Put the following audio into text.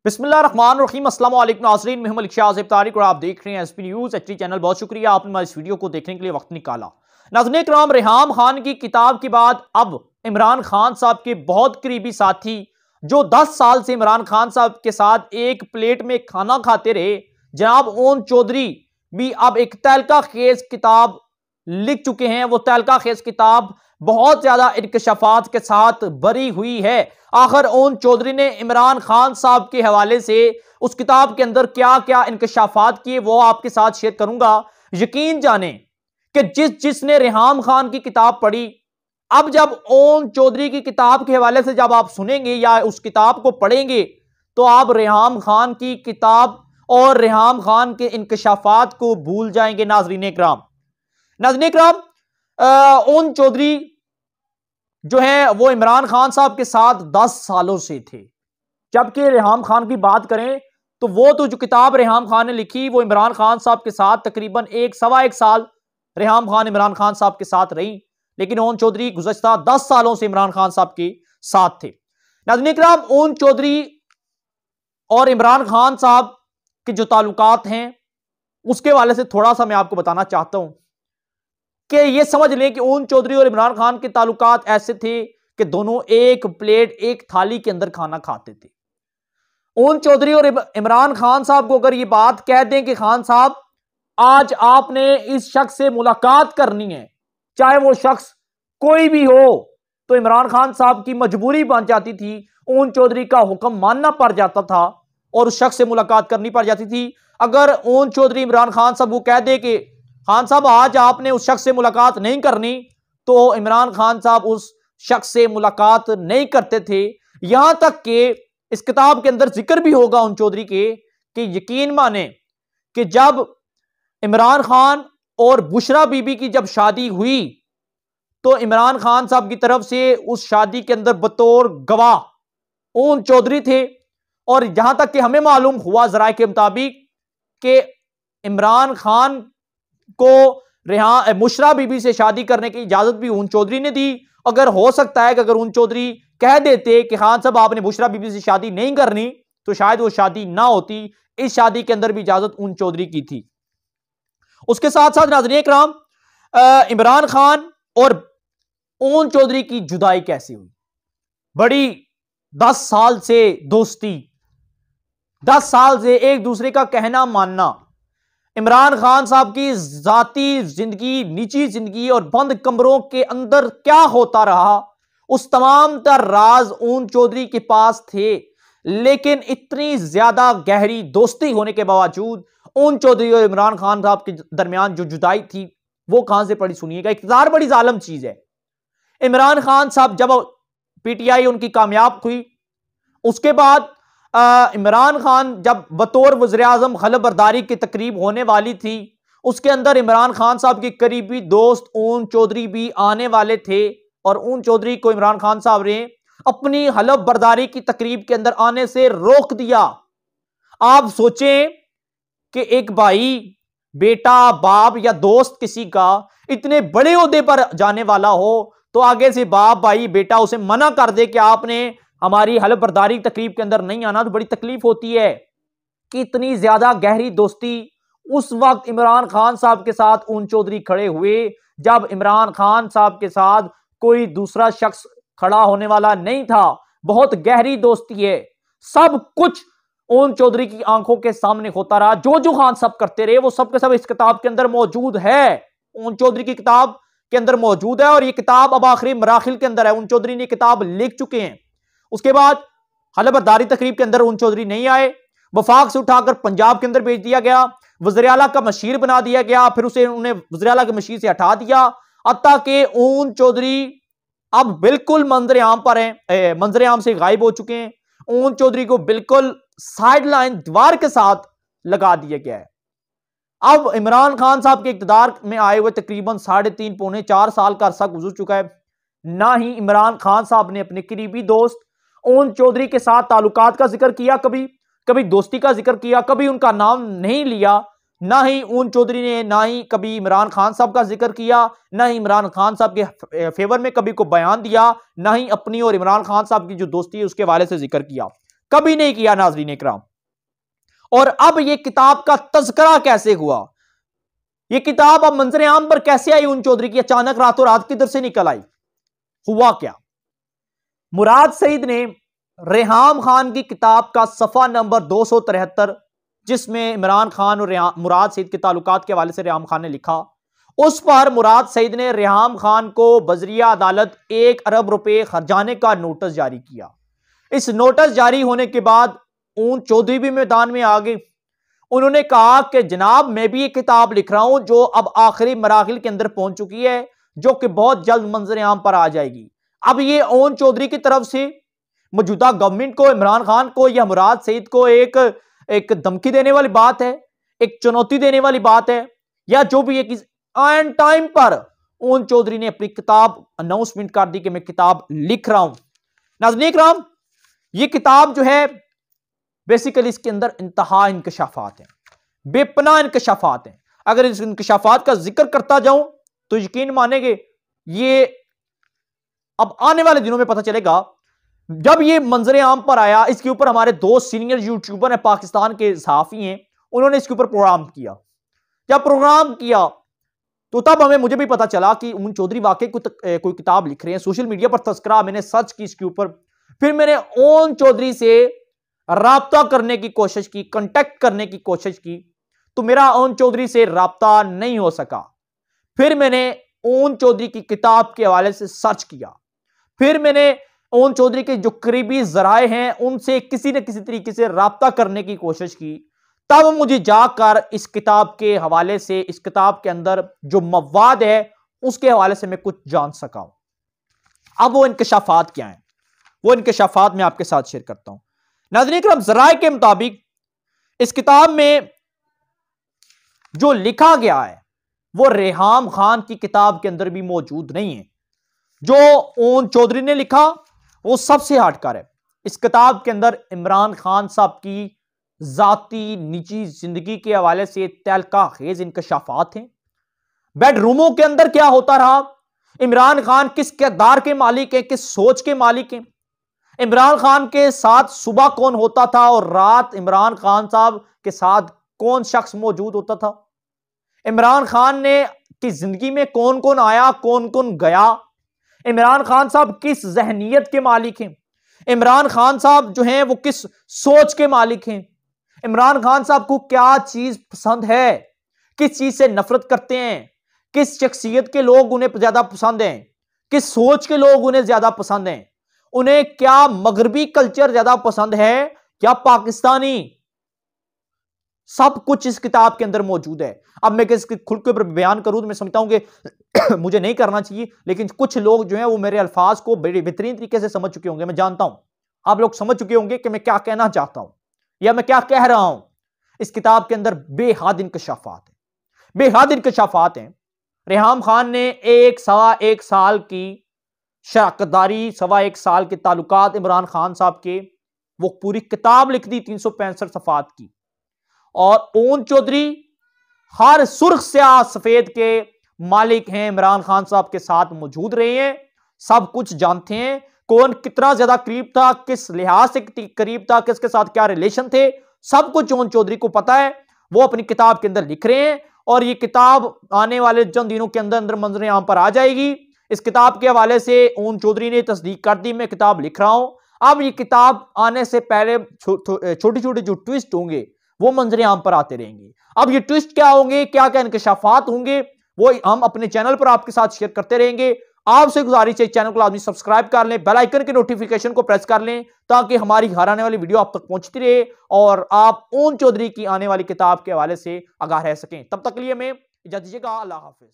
बिस्मिल्लाहिर्रहमानिर्रहीम अस्सलाम वालेकुम नाज़रीन, मैं हूं मलिक शाह ज़ेब तारिक और आप देख रहे हैं एसपी न्यूज़ एचडी चैनल। बहुत शुक्रिया आपने हमारे इस वीडियो को देखने के लिए वक्त निकाला। नाज़रीन इकराम, रेहाम खान की किताब के बाद अब इमरान खान साहब के बहुत करीबी साथी जो 10 साल से इमरान खान साहब के साथ एक प्लेट में खाना खाते रहे, जनाब ओन चौधरी भी अब एक तहलका खेज किताब लिख चुके हैं। वो तहलका खेज किताब बहुत ज्यादा इंकशाफात के साथ भरी हुई है। आखिर ओन चौधरी ने इमरान खान साहब के हवाले से उस किताब के अंदर क्या क्या इंकशाफात किए वो आपके साथ शेयर करूंगा। यकीन जाने कि जिसने रेहाम खान की किताब पढ़ी, अब जब ओन चौधरी की किताब के हवाले से जब आप सुनेंगे या उस किताब को पढ़ेंगे तो आप रेहाम खान की किताब और रेहाम खान के इंकशाफात को भूल जाएंगे। नाज़रीन इकराम, ओन चौधरी जो है वो इमरान खान साहब के साथ 10 सालों से थे। जबकि रेहाम खान की बात करें तो वो तो जो किताब रेहाम खान ने लिखी वो इमरान खान साहब के साथ तकरीबन सवा एक साल रेहाम खान इमरान खान साहब के साथ रही, लेकिन ओन चौधरी गुज़श्ता 10 सालों से इमरान खान साहब के साथ थे। नाज़रीन इकराम, ओन चौधरी और इमरान खान साहब के जो ताल्लुकात हैं उसके वाले से थोड़ा सा मैं आपको बताना चाहता हूं कि ये समझ लें कि ओन चौधरी और इमरान खान के ताल्लुकात ऐसे थे कि दोनों एक प्लेट एक थाली के अंदर खाना खाते थे। ओन चौधरी और इमरान खान साहब को अगर ये बात कह दें कि खान साहब आज आपने इस शख्स से मुलाकात करनी है, चाहे वो शख्स कोई भी हो, तो इमरान खान साहब की मजबूरी बन जाती थी, ओन चौधरी का हुक्म मानना पड़ जाता था और उस शख्स से मुलाकात करनी पड़ जाती थी। अगर ओन चौधरी इमरान खान साहब को कह दे कि खान साहब आज आपने उस शख्स से मुलाकात नहीं करनी, तो इमरान खान साहब उस शख्स से मुलाकात नहीं करते थे। यहां तक कि इस किताब के अंदर जिक्र भी होगा ओन चौधरी के कि यकीन माने कि जब इमरान खान और बुशरा बीबी की जब शादी हुई तो इमरान खान साहब की तरफ से उस शादी के अंदर बतौर गवाह ओन चौधरी थे। और जहां तक कि हमें मालूम हुआ जराए के मुताबिक कि इमरान खान को बुशरा बीबी से शादी करने की इजाजत भी ओन चौधरी ने दी। अगर हो सकता है कि अगर ओन चौधरी कह देते कि खान साहब आपने बुशरा बीबी से शादी नहीं करनी तो शायद वो शादी ना होती। इस शादी के अंदर भी इजाजत ओन चौधरी की थी। उसके साथ साथ नाज़रीन इकराम, इमरान खान और ओन चौधरी की जुदाई कैसे हुई? बड़ी 10 साल से दोस्ती, 10 साल से एक दूसरे का कहना मानना, इमरान खान साहब की जाती जिंदगी, निजी जिंदगी और बंद कमरों के अंदर क्या होता रहा, उस तमाम तर राज ओन चौधरी के पास थे। लेकिन इतनी ज्यादा गहरी दोस्ती होने के बावजूद ओन चौधरी और इमरान खान साहब के दरमियान जो जुदाई थी वो कहां से पड़ी? सुनिएगा। इक़्तिदार बड़ी जालिम चीज है। इमरान खान साहब जब पीटीआई उनकी कामयाब हुई, उसके बाद इमरान खान जब बतौर वज़ीर-ए-आज़म हलफ बर्दारी की तकरीब होने वाली थी, उसके अंदर इमरान खान साहब के करीबी दोस्त ओन चौधरी भी आने वाले थे और ओन चौधरी को इमरान खान साहब ने अपनी हलफ बर्दारी की तकरीब के अंदर आने से रोक दिया। आप सोचें कि एक भाई, बेटा, बाप या दोस्त किसी का इतने बड़े ओहदे पर जाने वाला हो तो आगे से बाप, भाई, बेटा उसे मना कर दे कि आपने हमारी हलफ बर्दारी तकरीब के अंदर नहीं आना, तो बड़ी तकलीफ होती है। कि इतनी ज्यादा गहरी दोस्ती उस वक्त इमरान खान साहब के साथ ओन चौधरी खड़े हुए जब इमरान खान साहब के साथ कोई दूसरा शख्स खड़ा होने वाला नहीं था। बहुत गहरी दोस्ती है। सब कुछ ओन चौधरी की आंखों के सामने होता रहा। जो खान साहब करते रहे वो सब के सब इस किताब के अंदर मौजूद है, ओन चौधरी की किताब के अंदर मौजूद है। और ये किताब अब आखिरी मराहिल के अंदर है। ओन चौधरी ने किताब लिख चुके हैं। उसके बाद हलफ बर्दारी तकरीब के अंदर ओन चौधरी नहीं आए, वफाक से उठाकर पंजाब के अंदर भेज दिया गया, वज़ीर आला का मशीर बना दिया गया, फिर उसे उन्हें वज़ीर आला के मशीर से हटा दिया। हत्ता कि ओन चौधरी अब बिल्कुल मंजर आम पर हैं, मंजर आम से गायब हो चुके हैं। ओन चौधरी को बिल्कुल साइड लाइन दीवार के साथ लगा दिया गया है। अब इमरान खान साहब के इक़्तिदार में आए हुए तकरीबन 3.5 पौने 4 साल का अरसा गुजर चुका है। ना ही इमरान खान साहब ने अपने करीबी दोस्त ओन चौधरी के साथ ताल्लुकात का जिक्र किया, कभी दोस्ती का जिक्र किया, कभी उनका नाम नहीं लिया। ना ही ओन चौधरी ने ना ही कभी इमरान खान साहब का जिक्र किया, ना ही इमरान खान साहब के फेवर में कभी को बयान दिया, ना ही अपनी और इमरान खान साहब की जो दोस्ती है उसके हवाले से जिक्र किया। कभी नहीं किया नाज़रीन इकराम। और अब यह किताब का तज़किरा कैसे हुआ, यह किताब अब मंजर आम पर कैसे आई ऊन चौधरी की, अचानक रातों रात किधर से निकल आई, हुआ क्या? मुराद सईद ने रेहाम खान की किताब का सफ़ा नंबर 273, जिसमें इमरान खान और मुराद सईद के ताल्लुकात के हवाले से रेहाम खान ने लिखा, उस पर मुराद सईद ने रेहाम खान को बजरिया अदालत 1 अरब रुपए खर्चाने का नोटिस जारी किया। इस नोटिस जारी होने के बाद ऊन चौधरी भी मैदान में आ गए। उन्होंने कहा कि जनाब मैं भी एक किताब लिख रहा हूं जो अब आखिरी मराहिल के अंदर पहुंच चुकी है, जो कि बहुत जल्द मंजर आम पर आ जाएगी। अब ये ऊन चौधरी की तरफ से मौजूदा गवर्नमेंट को, इमरान खान को या मुराद सईद को एक धमकी देने वाली बात है, एक चुनौती देने वाली बात है, या जो भी एक एंड टाइम पर ऊन चौधरी ने अपनी किताब अनाउंसमेंट कर दी कि मैं किताब लिख रहा हूं। नाज़रीन इकराम, ये किताब जो है बेसिकली इसके अंदर इंतहा इंकशाफात हैं, बेपनाह इंकशाफात हैं। अगर इस इंकशाफात का जिक्र करता जाऊं तो यकीन मानेंगे ये अब आने वाले दिनों में पता चलेगा। जब ये मंजर आम पर आया, इसके ऊपर हमारे 2 सीनियर यूट्यूबर हैं, पाकिस्तान के सहाफी हैं, उन्होंने इसके ऊपर प्रोग्राम किया। जब प्रोग्राम किया तो तब मुझे भी पता चला कि ऊन चौधरी वाकई कोई किताब लिख रहे हैं। सोशल मीडिया पर तस्करा मैंने सर्च की इसके ऊपर, फिर मैंने ऊन चौधरी से राब्ता करने की कोशिश की, कांटेक्ट करने की कोशिश की, तो मेरा ऊन चौधरी से राब्ता नहीं हो सका। फिर मैंने ऊन चौधरी की किताब के हवाले से सर्च किया, फिर मैंने ऊन चौधरी के जो करीबी जराए हैं उनसे किसी न किसी तरीके से राब्ता करने की कोशिश की, तब मुझे जाकर इस किताब के हवाले से, इस किताब के अंदर जो मवाद है उसके हवाले से मैं कुछ जान सका हूं। अब वो इंकशाफात क्या हैं, वो इंकशाफात मैं आपके साथ शेयर करता हूं। नाज़रीन इकराम, ज़राए के मुताबिक इस किताब में जो लिखा गया है वो रेहाम खान की किताब के अंदर भी मौजूद नहीं है। जो ऊन चौधरी ने लिखा वो सबसे हटकर है। इस किताब के अंदर इमरान खान साहब की जाती निजी जिंदगी के हवाले से तहलका खेज इंकशाफात हैं। बेडरूमों के अंदर क्या होता रहा, इमरान खान किस किरदार के मालिक हैं, किस सोच के मालिक हैं, इमरान खान के साथ सुबह कौन होता था और रात इमरान खान साहब के साथ कौन शख्स मौजूद होता था, इमरान खान ने की जिंदगी में कौन कौन आया, कौन कौन गया, इमरान खान साहब किस जहनीत के मालिक हैं, इमरान खान साहब जो हैं वो किस सोच के मालिक हैं, इमरान खान साहब को क्या चीज पसंद है, किस चीज से नफरत करते हैं, किस शख्सियत के लोग उन्हें ज्यादा पसंद हैं, किस सोच के लोग उन्हें ज्यादा पसंद हैं, उन्हें क्या मगरबी कल्चर ज्यादा पसंद है या पाकिस्तानी, सब कुछ इस किताब के अंदर मौजूद है। अब मैं इसके खुद के ऊपर बयान करूं तो मैं समझता हूं कि मुझे नहीं करना चाहिए, लेकिन कुछ लोग जो हैं वो मेरे अल्फाज को बड़े बेहतरीन तरीके से समझ चुके होंगे। मैं जानता हूं आप लोग समझ चुके होंगे कि मैं क्या कहना चाहता हूं या मैं क्या कह रहा हूं। इस किताब के अंदर बेहद इंकशाफात है, बेहद इंकशाफात हैं। रेहाम खान ने 1 साल की शराकतदारी, 1 साल के ताल्लुकात इमरान खान साहब के, वो पूरी किताब लिख दी 365 सफात की। और ऊन चौधरी हर सुर्ख स्याह सफेद के मालिक हैं, इमरान खान साहब के साथ मौजूद रहे हैं, सब कुछ जानते हैं, कौन कितना ज्यादा करीब था, किस लिहाज से करीब था, किसके साथ क्या रिलेशन थे, सब कुछ ऊन चौधरी को पता है। वो अपनी किताब के अंदर लिख रहे हैं और ये किताब आने वाले चंद दिनों के अंदर अंदर मंजर आम पर आ जाएगी। इस किताब के हवाले से ऊन चौधरी ने तस्दीक कर दी, मैं किताब लिख रहा हूं। अब ये किताब आने से पहले छोटे छोटे जो ट्विस्ट होंगे वो मंजर आम पर आते रहेंगे। अब ये ट्विस्ट क्या होंगे, क्या क्या इंकशाफात होंगे, वो हम अपने चैनल पर आपके साथ शेयर करते रहेंगे। आपसे गुजारिश है चैनल को आदमी सब्सक्राइब कर लें, बेल आइकन के नोटिफिकेशन को प्रेस कर लें ताकि हमारी हर आने वाली वीडियो आप तक पहुंचती रहे और आप ऊन चौधरी की आने वाली किताब के हवाले से आगाह रह सकें। तब तक के लिए मैं इजाजत दीजिएगा। अल्लाह हाफिज।